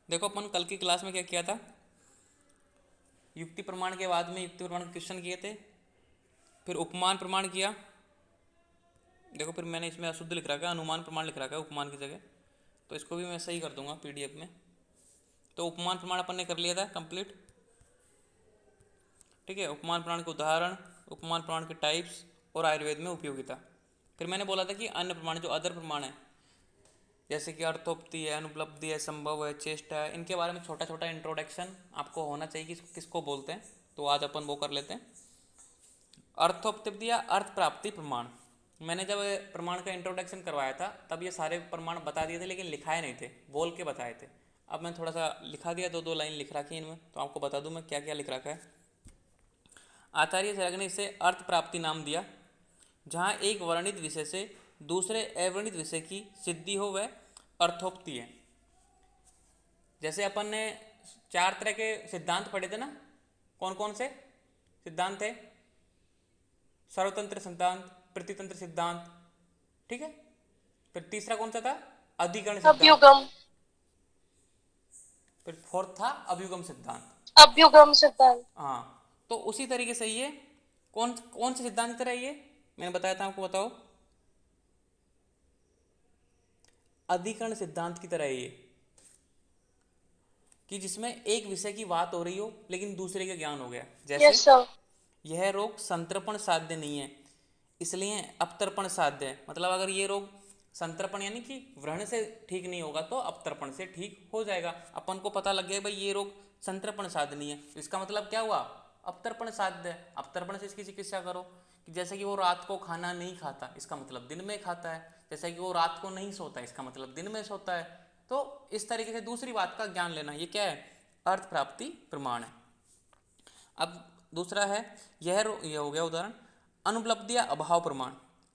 देखो अपन कल की क्लास में क्या किया था, युक्ति प्रमाण के बाद में युक्ति प्रमाण के क्वेश्चन किए थे, फिर उपमान प्रमाण किया। देखो फिर मैंने इसमें अशुद्ध लिख रखा है, अनुमान प्रमाण लिख रखा है उपमान की जगह, तो इसको भी मैं सही कर दूंगा पीडीएफ में। तो उपमान प्रमाण अपन ने कर लिया था कंप्लीट। ठीक है, उपमान प्रमाण के उदाहरण, उपमान प्रमाण के टाइप्स और आयुर्वेद में उपयोगिता। फिर मैंने बोला था कि अन्य प्रमाण जो अदर प्रमाण है, जैसे कि अर्थोक्ति है, अनुपलब्धि है, संभव है, चेष्टा है, इनके बारे में छोटा छोटा इंट्रोडक्शन आपको होना चाहिए कि किसको बोलते हैं। तो आज अपन वो कर लेते हैं। अर्थोपलब्धि या अर्थ प्राप्ति प्रमाण। मैंने जब प्रमाण का इंट्रोडक्शन करवाया था तब ये सारे प्रमाण बता दिए थे, लेकिन लिखाए नहीं थे, बोल के बताए थे। अब मैं थोड़ा सा लिखा दिया, दो दो लाइन लिख रखी है इनमें, तो आपको बता दूं मैं क्या क्या लिख रखा है। आचार्य चरक ने इसे अर्थ प्राप्ति नाम दिया। जहाँ एक वर्णित विषय से दूसरे अवर्णित विषय की सिद्धि हो वह अर्थोक्ति है। जैसे अपन ने 4 तरह के सिद्धांत पढ़े थे ना, कौन कौन से सिद्धांत थे? सर्वतंत्र सिद्धांत, प्रतितंत्र सिद्धांत, ठीक है। फिर तीसरा कौन सा था? अधिकरण सिद्धांत। अभ्युगम। फिर फोर्थ था अभ्युगम सिद्धांत। अभ्युगम सिद्धांत। हाँ, तो उसी तरीके से ये कौन कौन से सिद्धांत की तरह ये मैंने बताया था आपको, बताओ। अधिकरण सिद्धांत की तरह ये, कि जिसमें एक विषय की बात हो रही हो लेकिन दूसरे का ज्ञान हो गया। जैसे यस सर। यह रोग संतर्पण साध्य नहीं है, इसलिए अपतर्पण साध्य है। मतलब अगर ये रोग संतर्पण यानी कि व्रण से ठीक नहीं होगा तो अपतर्पण से ठीक हो जाएगा। अपन को पता लग गया भाई ये रोग संतर्पण साध्य नहीं है, इसका मतलब क्या हुआ? अपतर्पण साध्य है। अपतर्पण से इसकी चिकित्सा करो, कि जैसे कि वो रात को खाना नहीं खाता, इसका मतलब दिन में खाता है। जैसे कि वो रात को नहीं सोता, इसका मतलब दिन में सोता है। तो इस तरीके से दूसरी बात का ज्ञान लेना, ये क्या है? अर्थ प्राप्ति प्रमाण है। अब दूसरा है, यह हो गया उदाहरण। अनुपलब्धि या अभाव प्रमाण।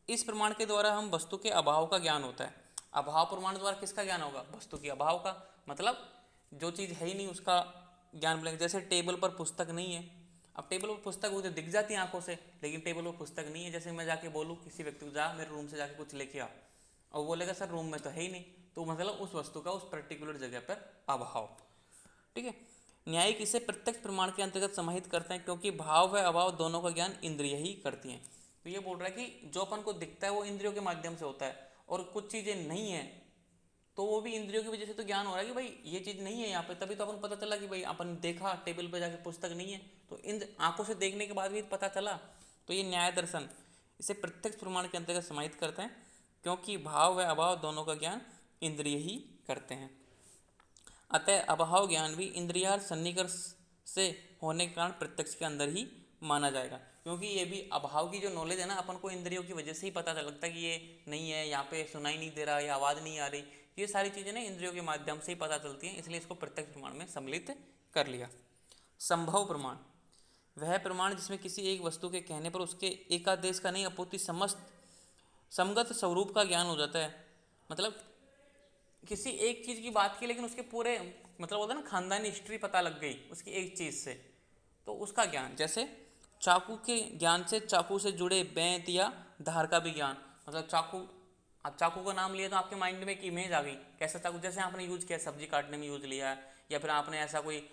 इस प्रमाण के द्वारा हम वस्तु के अभाव का ज्ञान होता है। अभाव प्रमाण द्वारा किसका ज्ञान होगा? वस्तु के अभाव का। मतलब जो चीज़ है ही नहीं उसका ज्ञान मिलेगा। जैसे टेबल पर पुस्तक नहीं है, अब टेबल पर पुस्तक मुझे दिख जाती है आंखों से, लेकिन टेबल पर पुस्तक नहीं है। जैसे मैं जाके बोलूँ किसी व्यक्ति को, जा मेरे रूम से जाके कुछ लेके आ, और बोलेगा सर रूम में तो है ही नहीं, तो मतलब उस वस्तु का उस पर्टिकुलर जगह पर अभाव। ठीक है। न्यायिक इसे प्रत्यक्ष प्रमाण के अंतर्गत समाहित करते हैं, क्योंकि भाव व अभाव दोनों का ज्ञान इंद्रिय ही करती हैं। तो ये बोल रहा है कि जो अपन को दिखता है वो इंद्रियों के माध्यम से होता है, और कुछ चीज़ें नहीं है तो वो भी इंद्रियों की वजह से तो ज्ञान हो रहा है कि भाई ये चीज़ नहीं है यहाँ पे। तभी तो अपन पता चला कि भाई अपन देखा टेबल पे जाके पुस्तक नहीं है, तो इन आंखों से देखने के बाद भी पता चला। तो ये न्याय दर्शन इसे प्रत्यक्ष प्रमाण के अंतर्गत समाहित करते हैं, क्योंकि भाव व अभाव दोनों का ज्ञान इंद्रिय ही करते हैं। अतः अभाव ज्ञान भी इंद्रियार सन्निकर्ष से होने के कारण प्रत्यक्ष के अंदर ही माना जाएगा। क्योंकि ये भी अभाव की जो नॉलेज है ना, अपन को इंद्रियों की वजह से ही पता लगता है कि ये नहीं है, यहाँ पे सुनाई नहीं दे रहा, या आवाज़ नहीं आ रही। ये सारी चीज़ें ना इंद्रियों के माध्यम से ही पता चलती हैं, इसलिए इसको प्रत्यक्ष प्रमाण में सम्मिलित कर लिया। संभव प्रमाण वह प्रमाण जिसमें किसी एक वस्तु के कहने पर उसके एकादेश का नहीं अपूर्ति समस्त समगत स्वरूप का ज्ञान हो जाता है। मतलब किसी एक चीज़ की बात की, लेकिन उसके पूरे मतलब होता है ना, खानदानी हिस्ट्री पता लग गई उसकी एक चीज़ से, तो उसका ज्ञान। जैसे चाकू के ज्ञान से चाकू से जुड़े बेंत या धार का भी ज्ञान। मतलब चाकू, आप चाकू का नाम लिए तो आपके माइंड में एक इमेज आ गई, कैसा चाकू, जैसे आपने यूज़ किया सब्जी काटने में यूज़ लिया है, या फिर आपने ऐसा कोई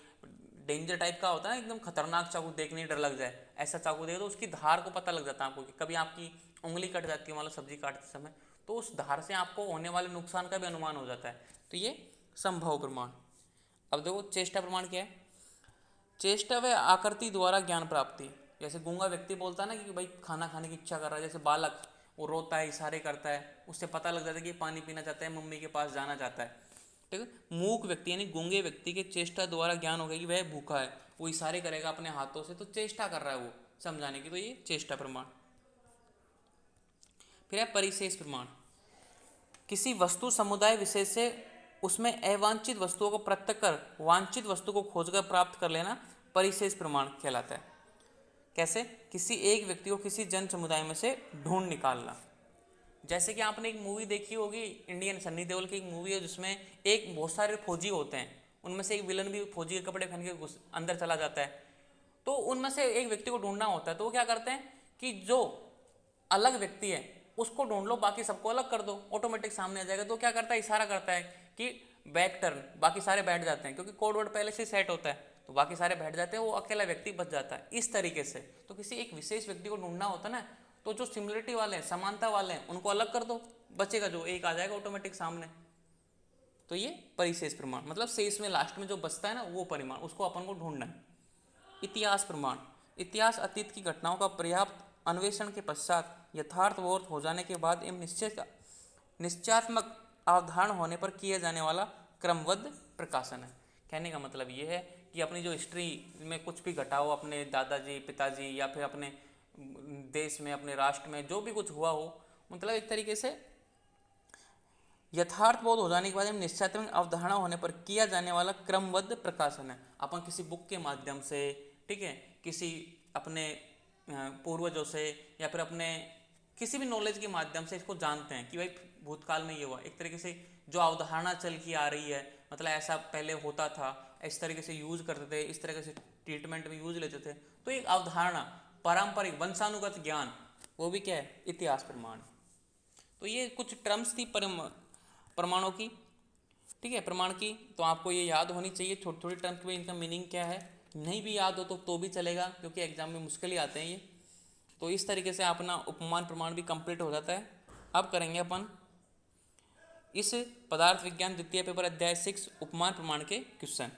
डेंजर टाइप का होता है ना, एकदम खतरनाक चाकू देखने ही डर लग जाए, ऐसा चाकू देखो तो उसकी धार को पता लग जाता है आपको, कि कभी आपकी उंगली कट जाती है मान लो सब्जी काटते समय, तो उस धार से आपको होने वाले नुकसान का भी अनुमान हो जाता है। तो ये संभव प्रमाण। अब देखो चेष्टा प्रमाण क्या है? चेष्टा व आकृति द्वारा ज्ञान प्राप्ति। जैसे गूंगा व्यक्ति बोलता है ना कि भाई खाना खाने की इच्छा कर रहा है, जैसे बालक वो रोता है, इशारे करता है, उससे पता लग जाता है कि पानी पीना चाहता है, मम्मी के पास जाना चाहता है। ठीक है। मूक व्यक्ति यानी गूंगे व्यक्ति के चेष्टा द्वारा ज्ञान होगा कि वह भूखा है, वो इशारे करेगा अपने हाथों से, तो चेष्टा कर रहा है वो समझाने की, तो ये चेष्टा प्रमाण। फिर है परिशेष प्रमाण। किसी वस्तु समुदाय विशेष से उसमें अवांछित वस्तुओं को पृथक कर वांछित वस्तु को खोजकर प्राप्त कर लेना परिशेष प्रमाण कहलाता है। कैसे? किसी एक व्यक्ति को किसी जन समुदाय में से ढूंढ निकालना। जैसे कि आपने एक मूवी देखी होगी इंडियन, सन्नी देओल की एक मूवी है जिसमें एक बहुत सारे फौजी होते हैं, उनमें से एक विलन भी फौजी के कपड़े पहन के अंदर चला जाता है। तो उनमें से एक व्यक्ति को ढूंढना होता है, तो वो क्या करते हैं कि जो अलग व्यक्ति है उसको ढूंढ लो, बाकी सबको अलग कर दो, ऑटोमेटिक सामने आ जाएगा। तो क्या करता है, इशारा करता है कि बैक टर्न, बाकी सारे बैठ जाते हैं क्योंकि कोड वर्ड पहले से सेट होता है, तो बाकी सारे बैठ जाते हैं, वो अकेला व्यक्ति बच जाता है। इस तरीके से तो किसी एक विशेष व्यक्ति को ढूंढना होता है ना, तो जो सिमिलरिटी वाले हैं, समानता वाले हैं, उनको अलग कर दो, बचेगा जो एक आ जाएगा ऑटोमेटिक सामने। तो ये परिशेष प्रमाण, मतलब शेष में लास्ट में जो बचता है ना वो परिमाण, उसको अपन को ढूंढना है। इतिहास प्रमाण, इतिहास अतीत की घटनाओं का पर्याप्त अन्वेषण के पश्चात यथार्थबोध हो जाने के बाद एवं निश्चयात्मक अवधारण होने पर किया जाने वाला क्रमबद्ध प्रकाशन है। कहने का मतलब ये है कि अपनी जो हिस्ट्री में कुछ भी घटा हो, अपने दादाजी पिताजी या फिर अपने देश में, अपने राष्ट्र में जो भी कुछ हुआ हो, मतलब एक तरीके से यथार्थबोध हो जाने के बाद निश्चयात्मक अवधारणा होने पर किया जाने वाला क्रमबद्ध प्रकाशन है। अपन किसी बुक के माध्यम से, ठीक है, किसी अपने पूर्वजों से या फिर अपने किसी भी नॉलेज के माध्यम से इसको जानते हैं कि भाई भूतकाल में ये हुआ। एक तरीके से जो अवधारणा चल की आ रही है, मतलब ऐसा पहले होता था, इस तरीके से यूज करते थे, इस तरीके से ट्रीटमेंट में यूज लेते थे, तो एक अवधारणा, पारंपरिक वंशानुगत ज्ञान, वो भी क्या है, इतिहास प्रमाण। तो ये कुछ टर्म्स थी प्रमाणों की, ठीक है, प्रमाण की, तो आपको ये याद होनी चाहिए। छोटी छोटी टर्म्स में इनका मीनिंग क्या है, नहीं भी याद हो तो भी चलेगा, क्योंकि एग्जाम में मुश्किल ही आते हैं ये। तो इस तरीके से अपना उपमान प्रमाण भी कंप्लीट हो जाता है। अब करेंगे अपन इस पदार्थ विज्ञान द्वितीय पेपर अध्याय 6 उपमान प्रमाण के क्वेश्चन।